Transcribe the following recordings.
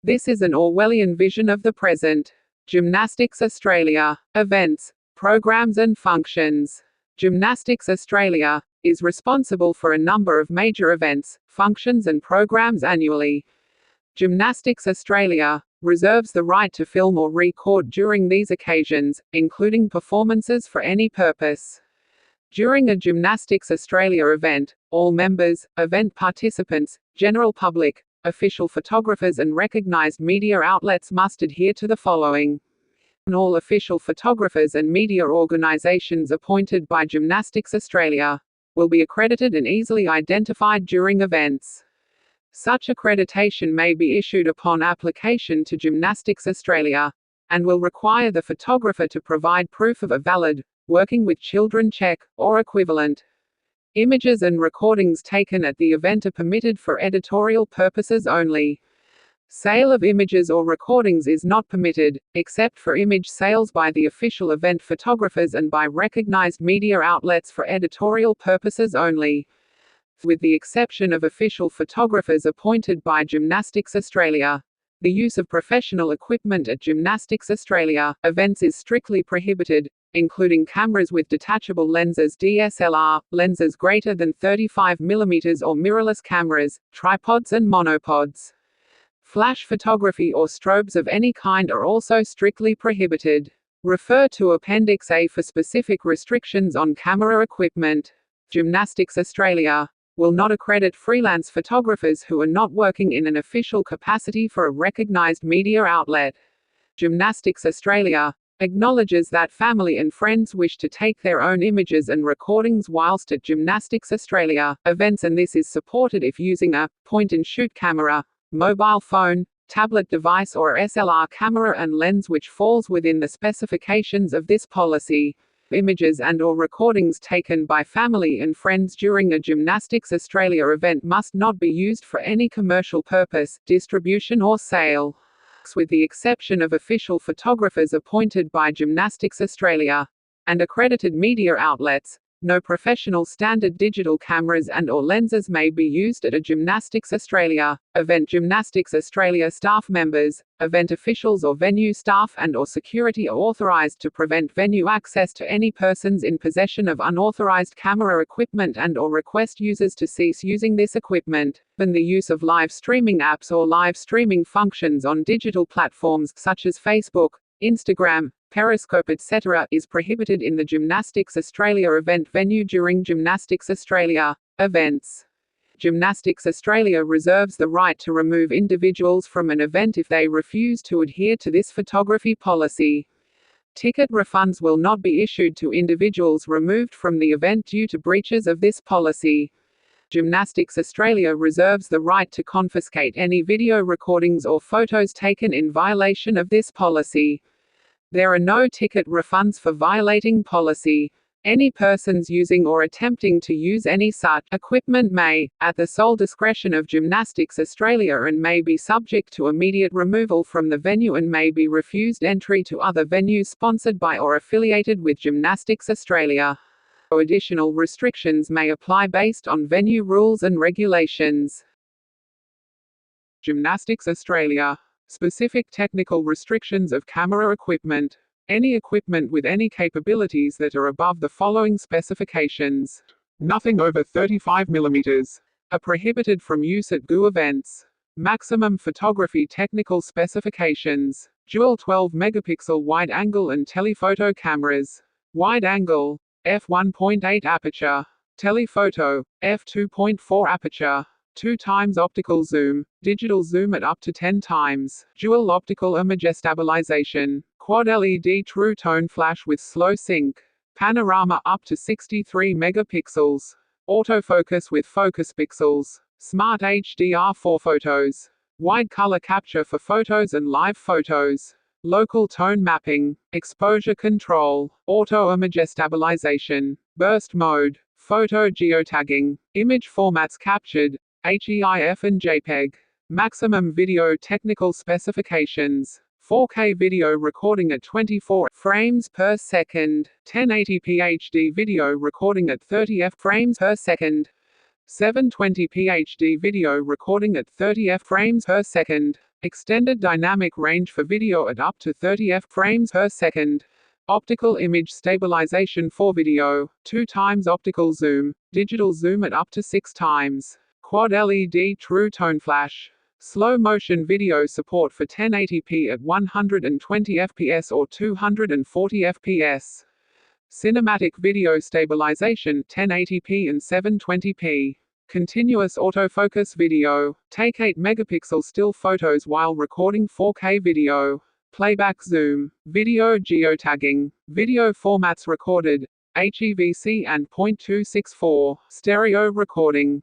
This is an Orwellian vision of the present. Gymnastics Australia. Events, programs and functions. Gymnastics Australia is responsible for a number of major events, functions and programs annually. Gymnastics Australia reserves the right to film or record during these occasions, including performances for any purpose. During a Gymnastics Australia event, all members, event participants, general public, official photographers and recognised media outlets must adhere to the following. All official photographers and media organisations appointed by Gymnastics Australia will be accredited and easily identified during events. Such accreditation may be issued upon application to Gymnastics Australia, and will require the photographer to provide proof of a valid, working with children check, or equivalent. Images and recordings taken at the event are permitted for editorial purposes only. Sale of images or recordings is not permitted, except for image sales by the official event photographers and by recognized media outlets for editorial purposes only. With the exception of official photographers appointed by Gymnastics Australia, the use of professional equipment at Gymnastics Australia events is strictly prohibited, including cameras with detachable lenses DSLR, lenses greater than 35mm or mirrorless cameras, tripods and monopods. Flash photography or strobes of any kind are also strictly prohibited. Refer to Appendix A for specific restrictions on camera equipment. Gymnastics Australia will not accredit freelance photographers who are not working in an official capacity for a recognized media outlet. Gymnastics Australia acknowledges that family and friends wish to take their own images and recordings whilst at Gymnastics Australia events, and this is supported if using a point-and-shoot camera, mobile phone, tablet device or SLR camera and lens which falls within the specifications of this policy. Images and/or recordings taken by family and friends during a Gymnastics Australia event must not be used for any commercial purpose, distribution or sale. With the exception of official photographers appointed by Gymnastics Australia and accredited media outlets, no professional standard digital cameras and/or lenses may be used at a Gymnastics Australia event. Gymnastics Australia staff members, event officials or venue staff and/or security are authorized to prevent venue access to any persons in possession of unauthorized camera equipment and/or request users to cease using this equipment. And the use of live streaming apps or live streaming functions on digital platforms such as Facebook, Instagram, Periscope etc. is prohibited in the Gymnastics Australia event venue during Gymnastics Australia events. Gymnastics Australia reserves the right to remove individuals from an event if they refuse to adhere to this photography policy. Ticket refunds will not be issued to individuals removed from the event due to breaches of this policy. Gymnastics Australia reserves the right to confiscate any video recordings or photos taken in violation of this policy. There are no ticket refunds for violating policy. Any persons using or attempting to use any such equipment may, at the sole discretion of Gymnastics Australia, and may be subject to immediate removal from the venue and may be refused entry to other venues sponsored by or affiliated with Gymnastics Australia. Additional restrictions may apply based on venue rules and regulations. Gymnastics Australia. Specific technical restrictions of camera equipment. Any equipment with any capabilities that are above the following specifications. Nothing over 35mm are prohibited from use at GU events. Maximum photography technical specifications. Dual 12 megapixel wide angle and telephoto cameras. Wide angle, f1.8 aperture. Telephoto, f2.4 aperture. 2x optical zoom, digital zoom at up to 10 times, dual optical image stabilization, quad LED true tone flash with slow sync, panorama up to 63 megapixels, autofocus with focus pixels, smart HDR4 photos, wide color capture for photos and live photos, local tone mapping, exposure control, auto image stabilization, burst mode, photo geotagging, image formats captured, HEIF and JPEG. Maximum video technical specifications. 4K video recording at 24 frames per second. 1080p HD video recording at 30 frames per second. 720p HD video recording at 30 frames per second. Extended dynamic range for video at up to 30 frames per second. Optical image stabilization for video, 2 times optical zoom, digital zoom at up to 6 times. Quad LED true tone flash. Slow motion video support for 1080p at 120 fps or 240 fps. Cinematic video stabilization, 1080p and 720p. Continuous autofocus video. Take 8 megapixel still photos while recording 4K video. Playback zoom. Video geotagging. Video formats recorded. HEVC and .264. Stereo recording.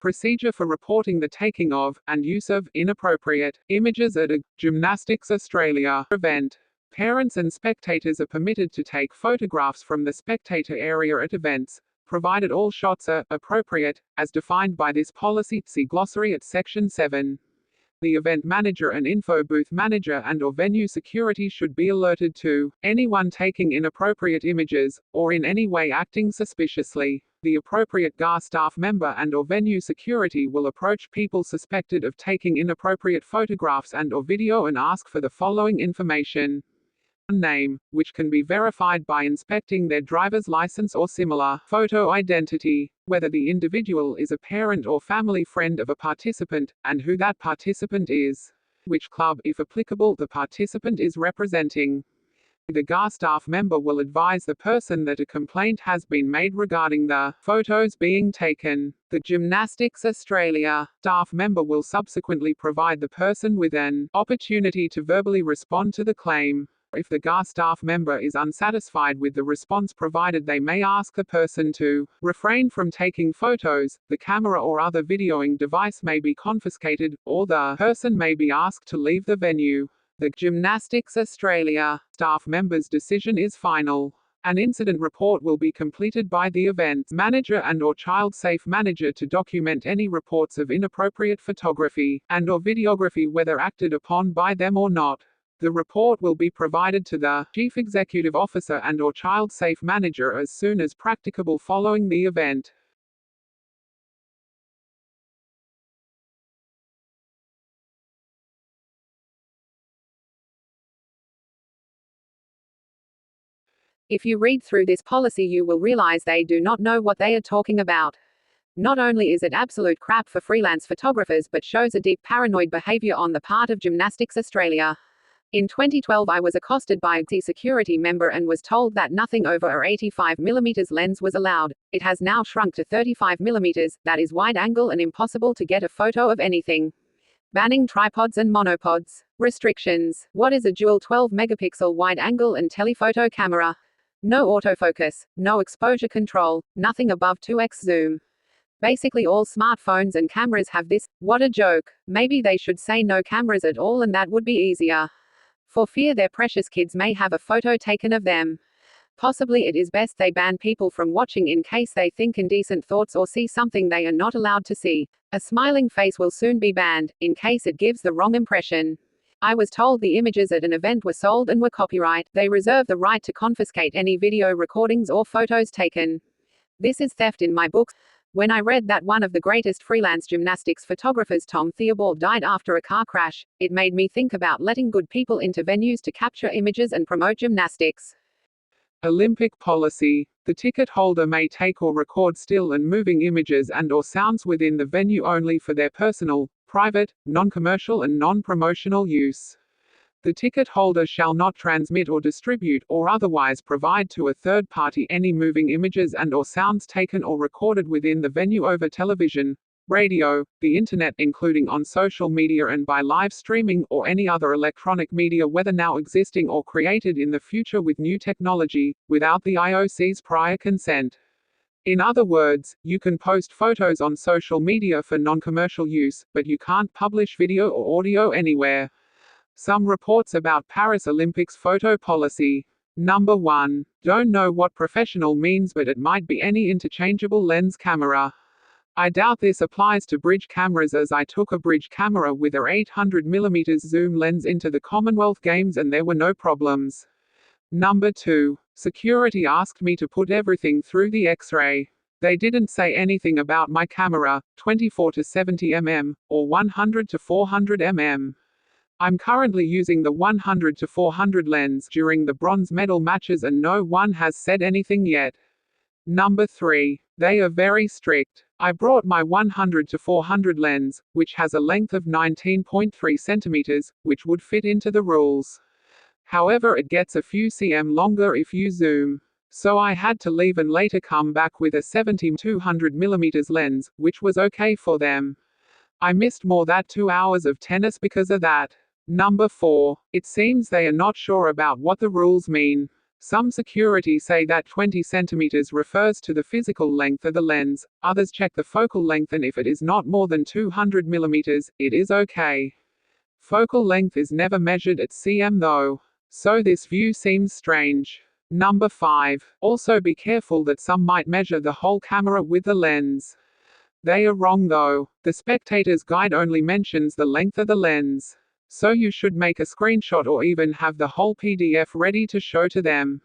Procedure for reporting the taking of, and use of, inappropriate images at a Gymnastics Australia event. Parents and spectators are permitted to take photographs from the spectator area at events, provided all shots are appropriate, as defined by this policy. See glossary at section 7. The event manager and info booth manager and/or venue security should be alerted to anyone taking inappropriate images, or in any way acting suspiciously. The appropriate GAR staff member and/or venue security will approach people suspected of taking inappropriate photographs and/or video and ask for the following information. Name, which can be verified by inspecting their driver's license or similar. Photo identity, whether the individual is a parent or family friend of a participant, and who that participant is. Which club, if applicable, the participant is representing. The GAR staff member will advise the person that a complaint has been made regarding the photos being taken. The Gymnastics Australia staff member will subsequently provide the person with an opportunity to verbally respond to the claim. If the GAR staff member is unsatisfied with the response provided, they may ask the person to refrain from taking photos, the camera or other videoing device may be confiscated, or the person may be asked to leave the venue. The Gymnastics Australia staff member's decision is final. An incident report will be completed by the event manager and/or child safe manager to document any reports of inappropriate photography and/or videography, whether acted upon by them or not. The report will be provided to the Chief Executive Officer and/or Child Safe Manager as soon as practicable following the event. If you read through this policy, you will realize they do not know what they are talking about. Not only is it absolute crap for freelance photographers, but shows a deep paranoid behavior on the part of Gymnastics Australia. In 2012, I was accosted by a security member and was told that nothing over a 85mm lens was allowed. It has now shrunk to 35mm, that is wide angle and impossible to get a photo of anything. Banning tripods and monopods. Restrictions. What is a dual 12-megapixel wide angle and telephoto camera? No autofocus, no exposure control, nothing above 2x zoom. Basically all smartphones and cameras have this. What a joke. Maybe they should say no cameras at all, and that would be easier. For fear their precious kids may have a photo taken of them. Possibly it is best they ban people from watching in case they think indecent thoughts or see something they are not allowed to see. A smiling face will soon be banned, in case it gives the wrong impression. I was told the images at an event were sold and were copyright. They reserve the right to confiscate any video recordings or photos taken. This is theft in my books. When I read that one of the greatest freelance gymnastics photographers, Tom Theobald, died after a car crash, it made me think about letting good people into venues to capture images and promote gymnastics. Olympic policy. The ticket holder may take or record still and moving images and/or sounds within the venue only for their personal, private, non-commercial and non-promotional use. The ticket holder shall not transmit or distribute, or otherwise provide to a third party any moving images and/or sounds taken or recorded within the venue over television, radio, the internet, including on social media and by live streaming, or any other electronic media, whether now existing or created in the future with new technology, without the IOC's prior consent. In other words, you can post photos on social media for non-commercial use, but you can't publish video or audio anywhere. Some reports about Paris Olympics photo policy. Number 1. Don't know what professional means, but it might be any interchangeable lens camera. I doubt this applies to bridge cameras, as I took a bridge camera with a 800mm zoom lens into the Commonwealth Games and there were no problems. Number 2. Security asked me to put everything through the X-ray. They didn't say anything about my camera, 24 to 70 mm, or 100 to 400 mm. I'm currently using the 100 to 400 lens during the bronze medal matches and no one has said anything yet. Number 3. They are very strict. I brought my 100 to 400 lens, which has a length of 19.3 centimeters, which would fit into the rules. However, it gets a few cm longer if you zoom. So I had to leave and later come back with a 70-200mm lens, which was okay for them. I missed more than 2 hours of tennis because of that. Number 4. It seems they are not sure about what the rules mean. Some security say that 20 centimeters refers to the physical length of the lens, others check the focal length and if it is not more than 200 millimeters, it is okay. Focal length is never measured at cm though. So this view seems strange. Number 5. Also be careful that some might measure the whole camera with the lens. They are wrong though. The spectator's guide only mentions the length of the lens. So you should make a screenshot or even have the whole PDF ready to show to them.